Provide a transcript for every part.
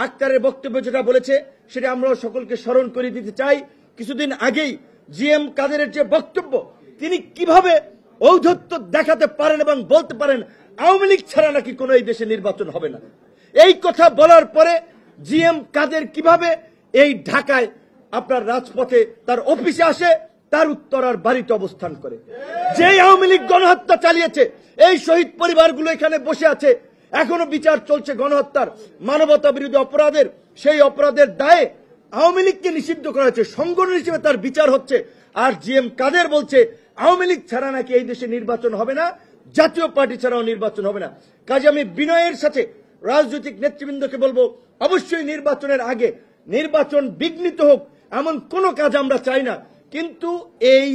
আক্তারের বক্তব্য যেটা বলেছে সেটা আমরা সকলকে স্মরণ করে দিতে চাই। কিছুদিন আগেই জিএম কাদেরের যে বক্তব্য, তিনি কিভাবে ঔদ্ধত্য দেখাতে পারেন এবং বলতে পারেন আওয়ামী লীগ ছাড়া নাকি কোনো এই দেশে নির্বাচন হবে না। এই কথা বলার পরে জিএম কাদের কিভাবে এই ঢাকায় আপনার রাজপথে তার অফিসে আসে, তার উত্তরার বাড়িতে অবস্থান করে। যেই আওয়ামী লীগ গণহত্যা চালিয়েছে, এই শহীদ পরিবারগুলো এখানে বসে আছে, এখনো বিচার চলছে গণহত্যার, মানবতা বিরোধী অপরাধের। সেই অপরাধের দায়ে আওয়ামী লীগকে নিষিদ্ধ করা হয়েছে, সংগঠন হিসেবে তার বিচার হচ্ছে। আর জিএম কাদের বলছে আওয়ামী লীগ ছাড়া নাকি এই দেশে নির্বাচন হবে না, জাতীয় পার্টি ছাড়াও নির্বাচন হবে না। কাজে আমি বিনয়ের সাথে রাজনৈতিক নেতৃবৃন্দকে বলবো, অবশ্যই নির্বাচনের আগে নির্বাচন বিঘ্নিত হোক এমন কোন কাজ আমরা চাই না। কিন্তু এই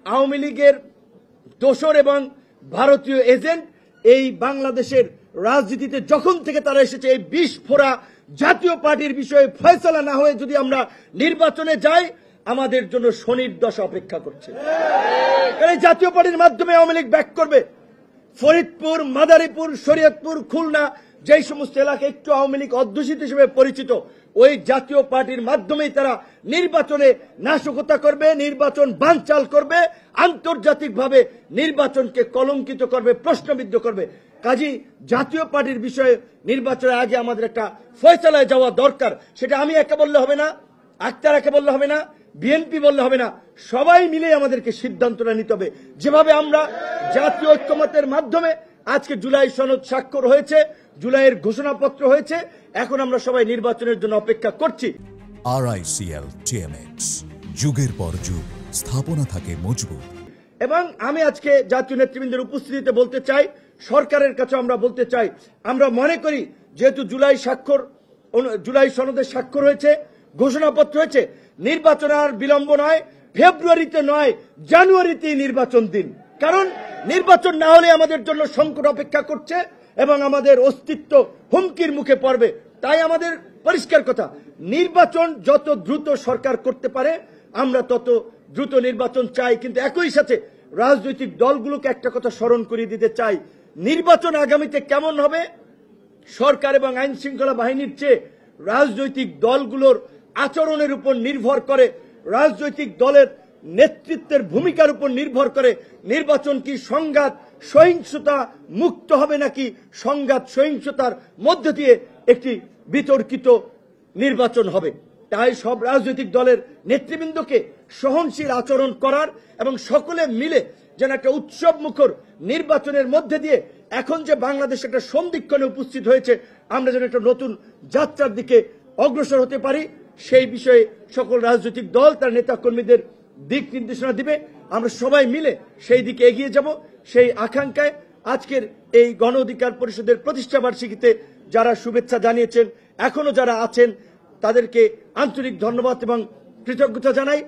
আওয়ামী লীগের দোসর এবং ভারতীয় এজেন্ট এই বাংলাদেশের রাজনীতিতে যখন থেকে তারা এসেছে, এই বিস্ফোরা জাতীয় পার্টির বিষয়ে ফয়সালা না হয়ে যদি আমরা নির্বাচনে যাই, আমাদের জন্য শনির দশা অপেক্ষা করছে। কারণ এই জাতীয় পার্টির মাধ্যমে আওয়ামী লীগ ব্যাক করবে। ফরিদপুর, মাদারীপুর, শরীয়তপুর, খুলনা, যেই সমস্ত এলাকা একটু আওয়ামী লীগ অধ্যুষিত হিসেবে পরিচিত, ওই জাতীয় পার্টির মাধ্যমেই তারা নির্বাচনে নাশকতা করবে, নির্বাচন বানচাল করবে, আন্তর্জাতিকভাবে নির্বাচনকে কলঙ্কিত করবে, প্রশ্নবিদ্ধ করবে। কাজী জাতীয় পার্টির বিষয়ে নির্বাচনের আগে আমাদের একটা ফয়সালায় যাওয়া দরকার। সেটা আমি একা বললে হবে না, আক্তার একা বললে হবে না, বিএনপি বললে হবে না, সবাই মিলে আমাদেরকে সিদ্ধান্তটা নিতে হবে। যেভাবে আমরা জাতীয় ঐক্যমতের মাধ্যমে আজকে জুলাই সনদ স্বাক্ষর হয়েছে, জুলাইয়ের ঘোষণাপত্র হয়েছে, এখন আমরা সবাই নির্বাচনের জন্য অপেক্ষা করছি। RICL TMX, যুগের পর যুগ স্থাপনা থাকে মজবুত। এবং আমি আজকে জাতীয় নেতৃবৃন্দের উপস্থিতিতে বলতে চাই, সরকারের কাছে আমরা বলতে চাই, আমরা মনে করি যেহেতু জুলাই সনদের স্বাক্ষর হয়েছে, ঘোষণাপত্র হয়েছে, নির্বাচন আর বিলম্ব নয়, ফেব্রুয়ারিতে নয় জানুয়ারিতেই নির্বাচন দিন। কারণ নির্বাচন না হলে আমাদের জন্য সংকট অপেক্ষা করছে এবং আমাদের অস্তিত্ব হুমকির মুখে পড়বে। তাই আমাদের পরিষ্কার কথা, নির্বাচন যত দ্রুত সরকার করতে পারে আমরা তত দ্রুত নির্বাচন চাই। কিন্তু একই সাথে রাজনৈতিক দলগুলোকে একটা কথা স্মরণ করিয়ে দিতে চাই, নির্বাচন আগামীতে কেমন হবে সরকার এবং আইন শৃঙ্খলা বাহিনীর চেয়ে রাজনৈতিক দলগুলোর আচরণের উপর নির্ভর করে, রাজনৈতিক দলের নেতৃত্বের ভূমিকার উপর নির্ভর করে নির্বাচন কি সংঘাত সহিংসতা মুক্ত হবে নাকি সংঘাত সহিংসতার মধ্য দিয়ে একটি বিতর্কিত নির্বাচন হবে। তাই সব রাজনৈতিক দলের নেতৃবৃন্দকে সহনশীল আচরণ করার এবং সকলে মিলে যেন একটা উৎসব মুখর নির্বাচনের মধ্যে দিয়ে এখন যে বাংলাদেশ একটা সন্ধিক্ষণে উপস্থিত হয়েছে, আমরা যেন একটা নতুন যাত্রার দিকে অগ্রসর হতে পারি, সেই বিষয়ে সকল রাজনৈতিক দল তার নেতা কর্মীদের দিক নির্দেশনা দিবে। আমরা সবাই মিলে সেই দিকে এগিয়ে যাব। সেই আকাঙ্ক্ষায় আজকের এই গণ অধিকার পরিষদের প্রতিষ্ঠা বার্ষিকীতে যারা শুভেচ্ছা জানিয়েছেন, এখনো যারা আছেন, তাদেরকে আন্তরিক ধন্যবাদ এবং কৃতজ্ঞতা জানাই।